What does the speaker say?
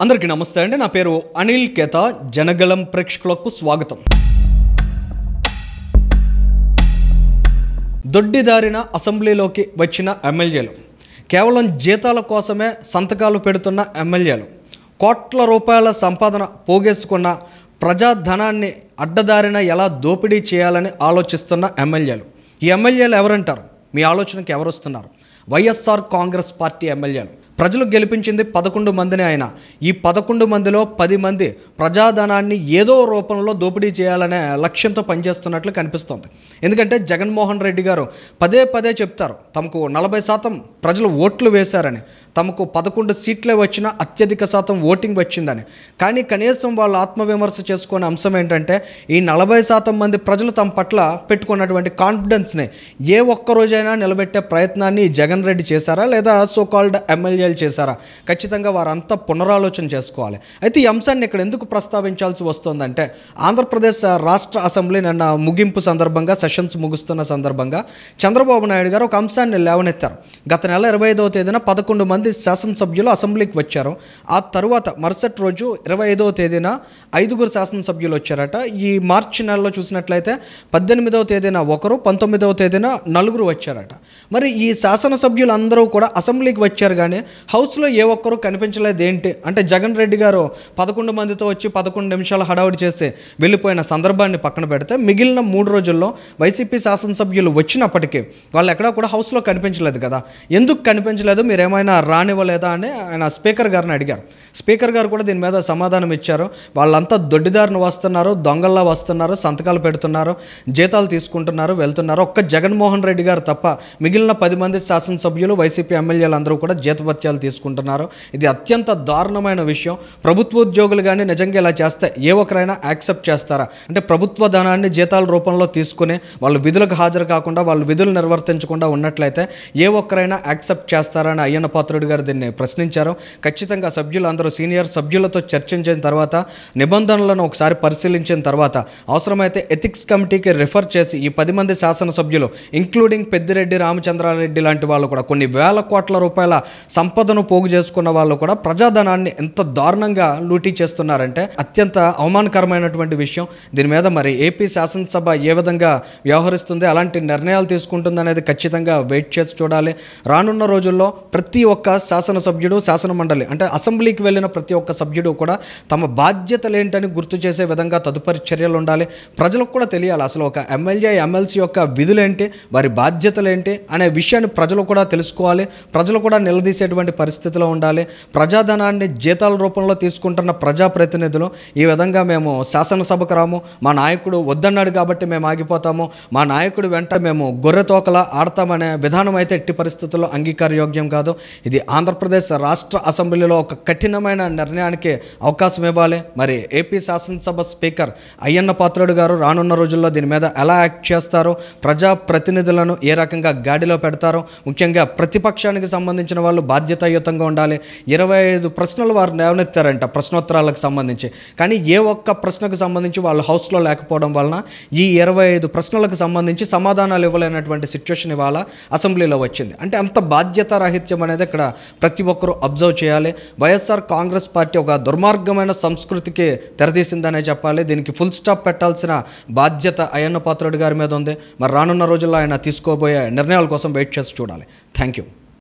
అందరికీ నమస్తే అండి. నా పేరు అనిల్ కేతా. జనగలం ప్రేక్షకులకు స్వాగతం. దొడ్డిదారిన అసెంబ్లీలోకి వచ్చిన ఎమ్మెల్యేలు, కేవలం జీతాల కోసమే సంతకాలు పెడుతున్న ఎమ్మెల్యేలు, కోట్ల రూపాయల సంపాదన పోగేసుకున్న ప్రజాధనాన్ని అడ్డదారిన ఎలా దోపిడీ చేయాలని ఆలోచిస్తున్న ఎమ్మెల్యేలు. ఈ ఎమ్మెల్యేలు ఎవరంటారు? మీ ఆలోచనకి ఎవరు వస్తున్నారు? వైఎస్ఆర్ కాంగ్రెస్ పార్టీ ఎమ్మెల్యేలు. ప్రజలు గెలిపించింది 11 మందిని. ఆయన ఈ 11 మందిలో 10 మంది ప్రజాధనాన్ని ఏదో రూపంలో దోపిడీ చేయాలనే లక్ష్యంతో పనిచేస్తున్నట్లు కనిపిస్తోంది. ఎందుకంటే జగన్మోహన్ రెడ్డి గారు పదే పదే చెప్తారు, తమకు 40% ప్రజలు ఓట్లు వేశారని, తమకు 11 సీట్లే వచ్చినా అత్యధిక శాతం ఓటింగ్ వచ్చిందని. కానీ కనీసం వాళ్ళు ఆత్మవిమర్శ చేసుకునే అంశం ఏంటంటే, ఈ 40% మంది ప్రజలు తమ పట్ల పెట్టుకున్నటువంటి కాన్ఫిడెన్స్ని ఏ ఒక్కరోజైనా నిలబెట్టే ప్రయత్నాన్ని జగన్ రెడ్డి చేశారా, లేదా సో కాల్డ్ ఎమ్మెల్యే చేశారా? ఖచ్చితంగా వారంతా పునరాలోచన చేసుకోవాలి. అయితే ఈ అంశాన్ని ఇక్కడ ఎందుకు ప్రస్తావించాల్సి వస్తుందంటే, ఆంధ్రప్రదేశ్ రాష్ట్ర అసెంబ్లీ నిన్న ముగింపు సందర్భంగా, సెషన్స్ ముగుస్తున్న సందర్భంగా చంద్రబాబు నాయుడు గారు ఒక అంశాన్ని లేవనెత్తారు. గత నెల 25వ తేదీన 11 మంది శాసనసభ్యులు అసెంబ్లీకి వచ్చారు. ఆ తరువాత మరుసటి రోజు 25వ తేదీన 5 శాసనసభ్యులు వచ్చారట. ఈ మార్చి నెలలో చూసినట్లయితే 18వ తేదీన ఒకరు, 19వ తేదీన 4 వచ్చారట. మరి ఈ శాసనసభ్యులందరూ కూడా అసెంబ్లీకి వచ్చారు, కానీ హౌస్లో ఏ ఒక్కరూ కనిపించలేదు. ఏంటి అంటే, జగన్ రెడ్డి గారు 11 మందితో వచ్చి 11 నిమిషాలు హడావుడి చేసి వెళ్ళిపోయిన సందర్భాన్ని పక్కన పెడితే, మిగిలిన 3 రోజుల్లో వైసీపీ శాసనసభ్యులు వచ్చినప్పటికీ వాళ్ళు ఎక్కడా కూడా హౌస్లో కనిపించలేదు కదా. ఎందుకు కనిపించలేదు, మీరేమైనా రానివ్వలేదా అని ఆయన స్పీకర్ గారిని అడిగారు. స్పీకర్ గారు కూడా దీని మీద సమాధానం ఇచ్చారు. వాళ్ళంతా దొడ్డిదారిని వస్తున్నారు, దొంగల్లా వస్తున్నారు, సంతకాలు పెడుతున్నారు, జీతాలు తీసుకుంటున్నారు, వెళ్తున్నారు. ఒక్క జగన్మోహన్ రెడ్డి గారు తప్ప మిగిలిన 10 మంది శాసనసభ్యులు, వైసీపీ ఎమ్మెల్యేలు అందరూ కూడా జీతభత్యాలు తీసుకుంటున్నారు. ఇది అత్యంత దారుణమైన విషయం. ప్రభుత్వ ఉద్యోగులు కానీ నిజంగా ఇలా చేస్తే ఏ ఒక్కరైనా యాక్సెప్ట్ చేస్తారా? అంటే ప్రభుత్వ ధనాన్ని జీతాల రూపంలో తీసుకుని వాళ్ళు విధులకు హాజరు కాకుండా, వాళ్ళు విధులు నిర్వర్తించకుండా ఉన్నట్లయితే ఏ ఒక్కరైనా యాక్సెప్ట్ చేస్తారా అని అయ్యన్న పాత్రుడు గారు దీన్ని ప్రశ్నించారు. ఖచ్చితంగా సభ్యులందరూ సీనియర్ సభ్యులతో చర్చించిన తర్వాత, నిబంధనలను ఒకసారి పరిశీలించిన తర్వాత, అవసరమైతే ఎథిక్స్ కమిటీకి రిఫర్ చేసి ఈ 10 మంది శాసనసభ్యులు, ఇంక్లూడింగ్ పెద్దిరెడ్డి రామచంద్రారెడ్డి లాంటి వాళ్ళు కూడా, కొన్ని వేల కోట్ల రూపాయల సంపదను పోగు చేసుకున్న వాళ్ళు కూడా ప్రజాధనాన్ని ఎంత దారుణంగా లూటీ చేస్తున్నారంటే అత్యంత అవమానకరమైనటువంటి విషయం. దీని మీద మరి ఏపీ శాసనసభ ఏ విధంగా వ్యవహరిస్తుంది, అలాంటి నిర్ణయాలు తీసుకుంటుంది అనేది ఖచ్చితంగా వెయిట్ చేసి చూడాలి. రానున్న రోజుల్లో ప్రతి ఒక్క శాసనసభ్యుడు, శాసనమండలి అంటే అసెంబ్లీకి వెళ్ళిన ప్రతి ఒక్క సభ్యుడు కూడా తమ బాధ్యతలు ఏంటని గుర్తు చేసే విధంగా తదుపరి చర్యలు ఉండాలి. ప్రజలకు కూడా తెలియాలి అసలు ఒక ఎమ్మెల్యే, ఎమ్మెల్సీ యొక్క విధులేంటి, వారి బాధ్యతలు ఏంటి అనే విషయాన్ని ప్రజలు కూడా తెలుసుకోవాలి. ప్రజలు కూడా నిలదీసేటువంటి పరిస్థితిలో ఉండాలి. ప్రజాధనాన్ని జీతాల రూపంలో తీసుకుంటున్న ప్రజాప్రతినిధులు ఈ విధంగా మేము శాసనసభకు రాము, మా నాయకుడు వద్దన్నాడు కాబట్టి మేము ఆగిపోతాము, మా నాయకుడు వెంట మేము గొర్రెతోకలా ఆడతామనే విధానం అయితే ఎట్టి పరిస్థితుల్లో అంగీకారయోగ్యం కాదు. ఇది ఆంధ్రప్రదేశ్ రాష్ట్ర అసెంబ్లీలో ఒక కఠినమైన నిర్ణయానికి అవకాశం ఇవ్వాలి. మరి ఏపీ శాసనసభ స్పీకర్ అయ్యన్న పాత్రుడు గారు రానున్న రోజుల్లో దీని మీద ఎలా యాక్ట్ చేస్తారో, ప్రజాప్రతినిధులను ఏ రకంగా గాడిలో పెడతారో, ముఖ్యంగా ప్రతిపక్షానికి సంబంధించిన వాళ్ళు బాధ్యతాయుతంగా ఉండాలి. 25 ప్రశ్నలు వారు లేవనెత్తారంట ప్రశ్నోత్తరాలకు సంబంధించి, కానీ ఏ ఒక్క ప్రశ్నకు సంబంధించి వాళ్ళు హౌస్లో లేకపోవడం వలన ఈ 25 ప్రశ్నలకు సంబంధించి సమాధానాలు ఇవ్వలేనటువంటి సిచ్యువేషన్ ఇవాళ అసెంబ్లీలో వచ్చింది. అంటే అంత బాధ్యతారాహిత్యం అనేది ఇక్కడ ప్రతి ఒక్కరూ అబ్జర్వ్ చేయాలి. వైఎస్ఆర్ కాంగ్రెస్ పార్టీ ఒక దుర్మార్గమైన సంస్కృతికి తెరదీసిందనే చెప్పాలి. దీనికి ఫుల్ స్టాప్ పెట్టాల్సిన బాధ్యత అయ్యన్న పాత్రుడు గారి మీద ఉంది. మరి రానున్న రోజుల్లో ఆయన తీసుకోబోయే నిర్ణయాల కోసం వెయిట్ చేసి చూడాలి. Thank you.